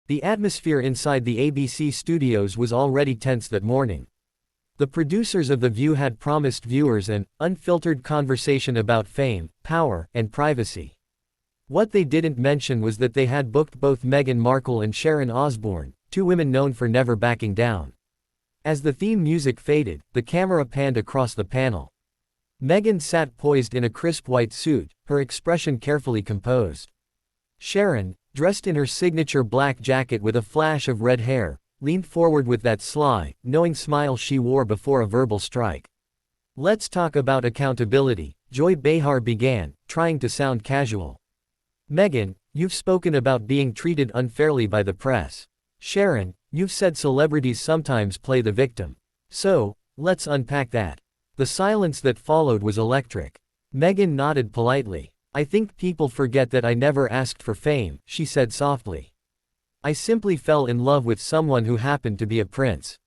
The atmosphere inside the ABC studios was already tense that morning. The producers of The View had promised viewers an unfiltered conversation about fame, power, and privacy. What they didn't mention was that they had booked both Meghan Markle and Sharon Osbourne, two women known for never backing down. As the theme music faded, the camera panned across the panel. Meghan sat poised in a crisp white suit, her expression carefully composed. Sharon, dressed in her signature black jacket with a flash of red hair, leaned forward with that sly, knowing smile she wore before a verbal strike. "Let's talk about accountability," Joy Behar began, trying to sound casual. "Meghan, you've spoken about being treated unfairly by the press. Sharon, you've said celebrities sometimes play the victim. So, let's unpack that." The silence that followed was electric. Meghan nodded politely. "I think people forget that I never asked for fame," she said softly. "I simply fell in love with someone who happened to be a prince.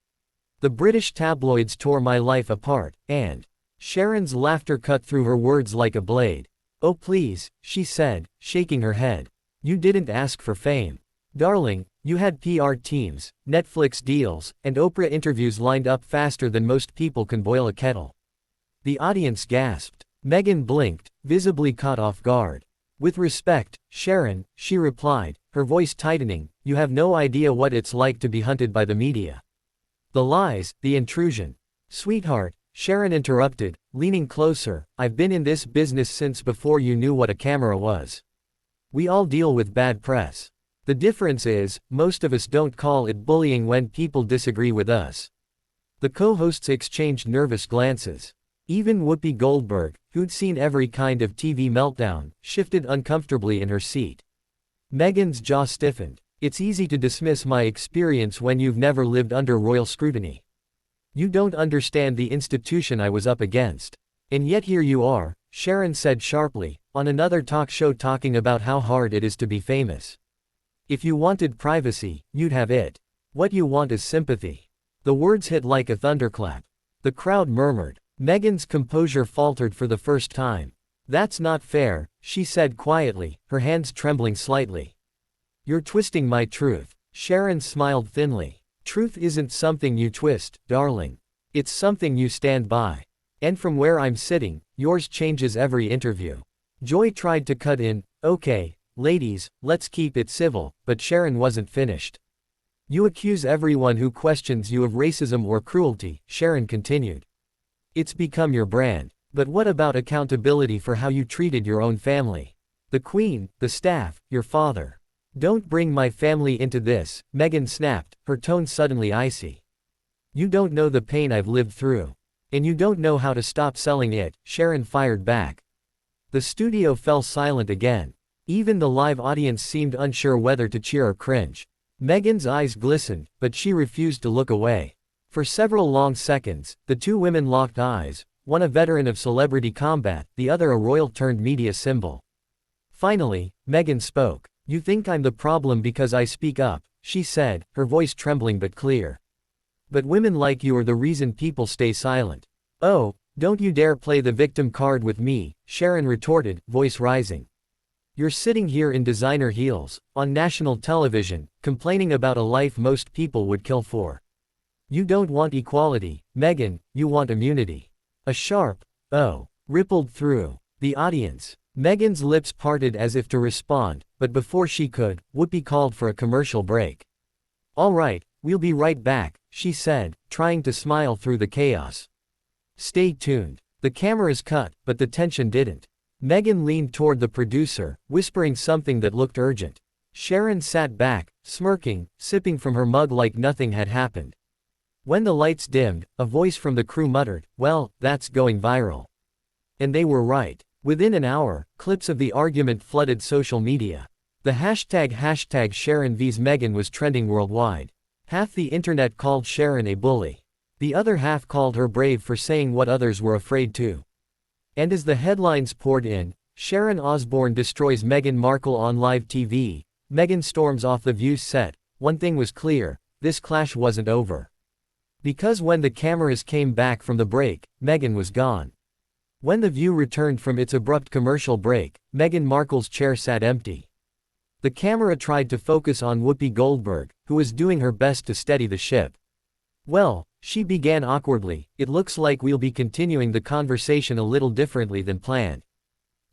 The British tabloids tore my life apart, and..." Sharon's laughter cut through her words like a blade. "Oh please," she said, shaking her head. "You didn't ask for fame. Darling, you had PR teams, Netflix deals, and Oprah interviews lined up faster than most people can boil a kettle." The audience gasped. Meghan blinked, visibly caught off guard. "With respect, Sharon," she replied, her voice tightening, "you have no idea what it's like to be hunted by the media. The lies, the intrusion." "Sweetheart," Sharon interrupted, leaning closer, "I've been in this business since before you knew what a camera was. We all deal with bad press. The difference is, most of us don't call it bullying when people disagree with us." The co-hosts exchanged nervous glances. Even Whoopi Goldberg, who'd seen every kind of TV meltdown, shifted uncomfortably in her seat. Meghan's jaw stiffened. "It's easy to dismiss my experience when you've never lived under royal scrutiny. You don't understand the institution I was up against. And yet here you are," Sharon said sharply, on another talk show talking about how hard it is to be famous. "If you wanted privacy, you'd have it. What you want is sympathy." The words hit like a thunderclap. The crowd murmured. Meghan's composure faltered for the first time. "That's not fair," she said quietly, her hands trembling slightly. "You're twisting my truth." Sharon smiled thinly. "Truth isn't something you twist, darling. It's something you stand by. And from where I'm sitting, yours changes every interview." Joy tried to cut in, "Okay, ladies, let's keep it civil," but Sharon wasn't finished. "You accuse everyone who questions you of racism or cruelty," Sharon continued. "It's become your brand. But what about accountability for how you treated your own family? The Queen, the staff, your father." "Don't bring my family into this," Meghan snapped, her tone suddenly icy. "You don't know the pain I've lived through. And you don't know how to stop selling it," Sharon fired back. The studio fell silent again. Even the live audience seemed unsure whether to cheer or cringe. Meghan's eyes glistened, but she refused to look away. For several long seconds, the two women locked eyes, one a veteran of celebrity combat, the other a royal-turned-media symbol. Finally, Meghan spoke. "You think I'm the problem because I speak up," she said, her voice trembling but clear. "But women like you are the reason people stay silent." "Oh, don't you dare play the victim card with me," Sharon retorted, voice rising. "You're sitting here in designer heels, on national television, complaining about a life most people would kill for. You don't want equality, Meghan, you want immunity." A sharp, "oh," rippled through the audience. Meghan's lips parted as if to respond, but before she could, Whoopi called for a commercial break. "All right, we'll be right back," she said, trying to smile through the chaos. "Stay tuned." The cameras cut, but the tension didn't. Meghan leaned toward the producer, whispering something that looked urgent. Sharon sat back, smirking, sipping from her mug like nothing had happened. When the lights dimmed, a voice from the crew muttered, "Well, that's going viral." And they were right. Within an hour, clips of the argument flooded social media. The hashtag Sharon vs Meghan was trending worldwide. Half the internet called Sharon a bully. The other half called her brave for saying what others were afraid to. And as the headlines poured in, Sharon Osbourne destroys Meghan Markle on live TV, Meghan storms off The View's set, one thing was clear, this clash wasn't over. Because when the cameras came back from the break, Meghan was gone. When The View returned from its abrupt commercial break, Meghan Markle's chair sat empty. The camera tried to focus on Whoopi Goldberg, who was doing her best to steady the ship. "Well," she began awkwardly, "it looks like we'll be continuing the conversation a little differently than planned."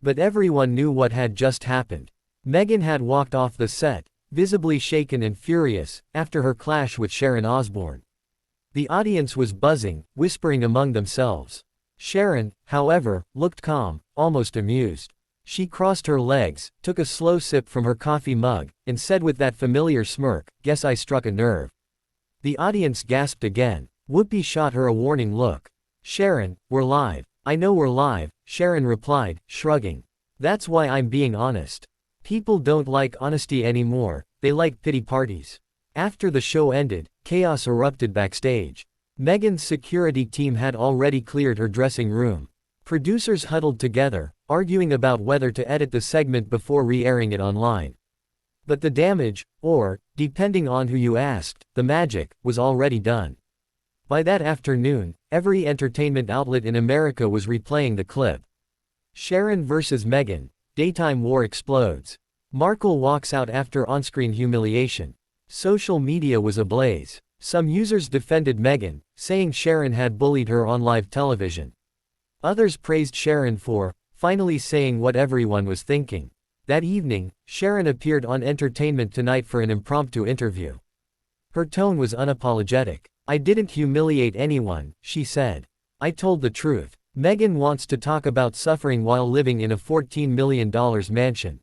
But everyone knew what had just happened. Meghan had walked off the set, visibly shaken and furious, after her clash with Sharon Osbourne. The audience was buzzing, whispering among themselves. Sharon, however, looked calm, almost amused. She crossed her legs, took a slow sip from her coffee mug, and said with that familiar smirk, "Guess I struck a nerve." The audience gasped again. Whoopi shot her a warning look. "Sharon, we're live." "I know we're live," Sharon replied, shrugging. "That's why I'm being honest. People don't like honesty anymore, they like pity parties." After the show ended, chaos erupted backstage. Meghan's security team had already cleared her dressing room. Producers huddled together, arguing about whether to edit the segment before re-airing it online. But the damage, or, depending on who you asked, the magic, was already done. By that afternoon, every entertainment outlet in America was replaying the clip. Sharon versus Meghan, daytime war explodes. Markle walks out after on-screen humiliation. Social media was ablaze. Some users defended Meghan, saying Sharon had bullied her on live television. Others praised Sharon for finally saying what everyone was thinking. That evening, Sharon appeared on Entertainment Tonight for an impromptu interview. Her tone was unapologetic. "I didn't humiliate anyone," she said. "I told the truth. Meghan wants to talk about suffering while living in a $14 million mansion.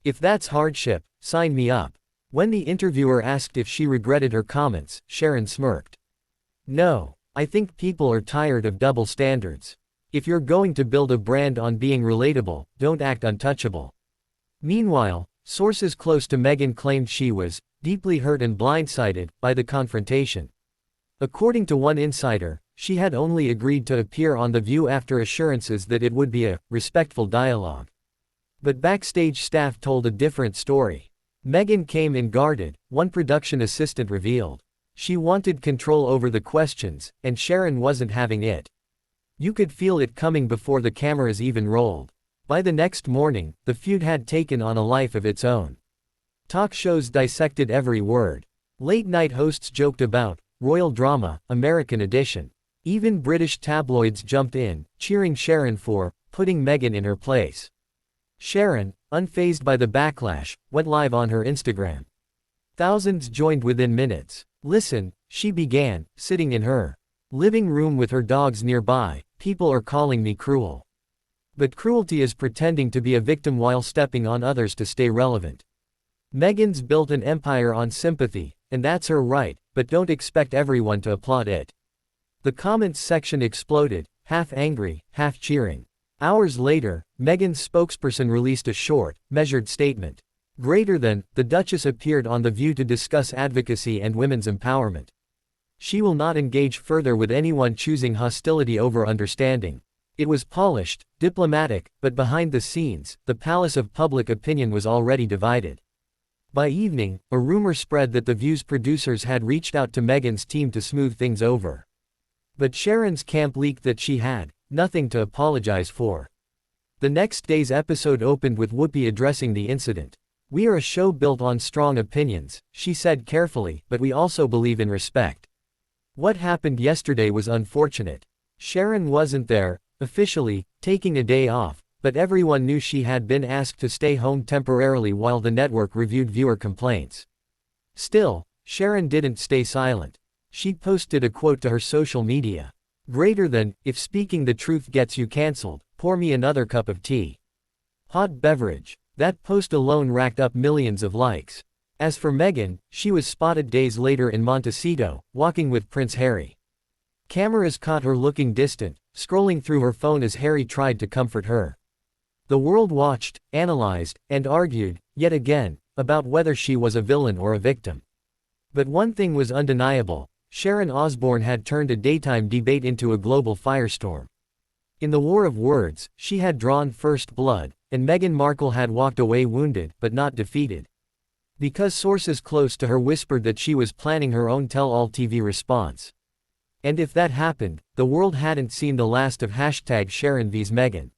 If that's hardship, sign me up." When the interviewer asked if she regretted her comments, Sharon smirked. "No. I think people are tired of double standards. If you're going to build a brand on being relatable, don't act untouchable." Meanwhile, sources close to Meghan claimed she was deeply hurt and blindsided by the confrontation. According to one insider, she had only agreed to appear on The View after assurances that it would be a respectful dialogue. But backstage staff told a different story. Meghan came in guarded, one production assistant revealed. She wanted control over the questions, and Sharon wasn't having it. You could feel it coming before the cameras even rolled. By the next morning, the feud had taken on a life of its own. Talk shows dissected every word. Late-night hosts joked about royal drama, American edition. Even British tabloids jumped in, cheering Sharon for putting Meghan in her place. Sharon, unfazed by the backlash, went live on her Instagram. Thousands joined within minutes. "Listen," she began, sitting in her living room with her dogs nearby, "people are calling me cruel. But cruelty is pretending to be a victim while stepping on others to stay relevant. Meghan's built an empire on sympathy, and that's her right, but don't expect everyone to applaud it." The comments section exploded, half angry, half cheering. Hours later, Meghan's spokesperson released a short, measured statement. Greater than, the Duchess appeared on The View to discuss advocacy and women's empowerment. She will not engage further with anyone choosing hostility over understanding. It was polished, diplomatic, but behind the scenes, the palace of public opinion was already divided. By evening, a rumor spread that The View's producers had reached out to Meghan's team to smooth things over. But Sharon's camp leaked that she had nothing to apologize for. The next day's episode opened with Whoopi addressing the incident. "We are a show built on strong opinions," she said carefully, "but we also believe in respect. What happened yesterday was unfortunate. Sharon wasn't there, officially, taking a day off, but everyone knew she had been asked to stay home temporarily while the network reviewed viewer complaints." Still, Sharon didn't stay silent. She posted a quote to her social media. Greater than, "If speaking the truth gets you cancelled, pour me another cup of tea." Hot beverage. That post alone racked up millions of likes. As for Meghan, she was spotted days later in Montecito, walking with Prince Harry. Cameras caught her looking distant, scrolling through her phone as Harry tried to comfort her. The world watched, analyzed, and argued, yet again, about whether she was a villain or a victim. But one thing was undeniable: Sharon Osbourne had turned a daytime debate into a global firestorm. In the war of words, she had drawn first blood, and Meghan Markle had walked away wounded, but not defeated. Because sources close to her whispered that she was planning her own tell-all TV response. And if that happened, the world hadn't seen the last of #Sharon vs Meghan.